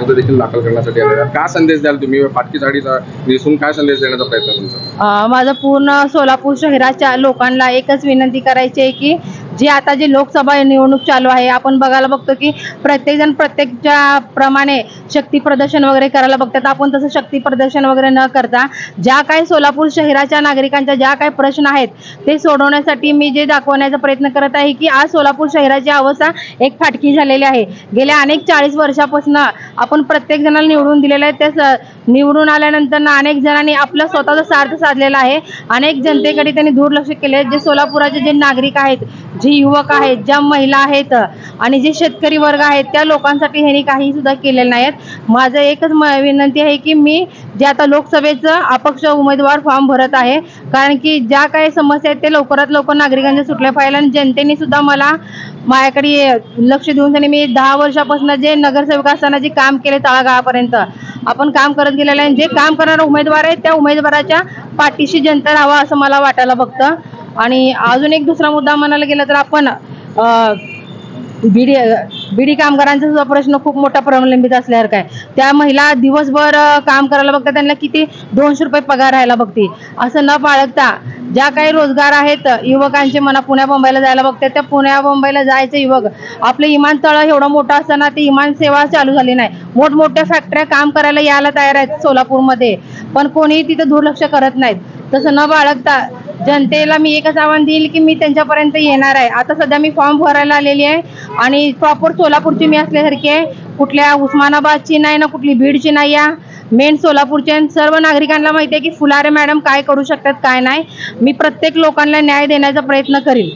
अर्ज देखील दाखल करण्यासाठी आलेले आहेत. काय संदेश द्याल तुम्ही फाटकी साडी नेसून काय संदेश देण्याचा प्रयत्न तुमचा? माझं पूर्ण सोलापूर शहराच्या लोकांना एकच विनंती करायची आहे की जे लोकसभा निवडणूक चालू आहे, आपण बघायला बघतो की प्रत्येकजण प्रत्येकच्या प्रमाणे शक्ती प्रदर्शन वगैरे करायला बघतात. आपण तसं शक्ती प्रदर्शन वगैरे न करता ज्या काही सोलापूर शहराच्या नागरिकांच्या ज्या काही प्रश्न आहेत ते सोडवण्यासाठी मी जे दाखवण्याचा प्रयत्न करत आहे की आज सोलापूर शहराची अवस्था एक फाटकी झालेली आहे. गेल्या अनेक 40 वर्षापासून आपण प्रत्येक जणाला निवडून दिलेलं आहे. त्या निवडून आल्यानंतर अनेक जणांनी आपला स्वतःचा स्वार्थ साधलेला आहे. अनेक जनतेकडे त्यांनी दुर्लक्ष केले. जे सोलापुराचे जे नागरिक आहेत, जे युवक आहेत, ज्या महिला आहेत आणि जे शेतकरी वर्ग आहेत त्या लोकांसाठी ह्यांनी काही सुद्धा केलेलं नाहीत. माझं एकच विनंती आहे की मी जे आता लोकसभेचं अपक्ष उमेदवार फॉर्म भरत आहे, कारण की ज्या काही समस्या आहेत ते लवकरात लवकर नागरिकांच्या सुटल्या पाहिजे. आणि जनतेने सुद्धा मला माझ्याकडे लक्ष देऊन त्यांनी मी 10 वर्षापासून जे नगरसेवक असताना जे काम केले तळागाळापर्यंत आपण काम करत गेलेलं आहे. जे काम करणारा उमेदवार आहे त्या उमेदवाराच्या पाठीशी जनता राहावा असं मला वाटायला बघतं. आणि अजून एक दुसरा मुद्दा म्हणायला गेला तर आपण बीडी कामगारांचा सुद्धा प्रश्न खूप मोठा प्रलंबित असल्यासारखा आहे. त्या महिला दिवसभर काम करायला बघतात, त्यांना किती 200 रुपये पगार राहायला बघते. असं न बाळगता ज्या काही रोजगार आहेत युवकांचे म्हणा, पुण्या मुंबईला जायला बघतात, त्या पुण्या मुंबईला जायचे युवक आपलं विमानतळ एवढं मोठं असताना ती विमान सेवा चालू झाली नाही. मोठमोठ्या फॅक्टऱ्या काम करायला यायला तयार आहेत सोलापूरमध्ये, पण कोणीही तिथे दुर्लक्ष करत नाहीत. तसं न बाळगता जनतेला मी एकच आव्हान देईल की मी त्यांच्यापर्यंत येणार आहे. आता सध्या मी फॉर्म भरायला आलेली आहे आणि प्रॉपर सोलापूरची मी असल्यासारखी आहे. कुठल्या उस्मानाबादची नाही ना कुठली बीडची नाही आहे, मेन सोलापूरचे. सर्व नागरिकांना माहिती आहे की फुलारे मॅडम काय करू शकतात काय नाही. मी प्रत्येक लोकांना न्याय देण्याचा प्रयत्न करीन.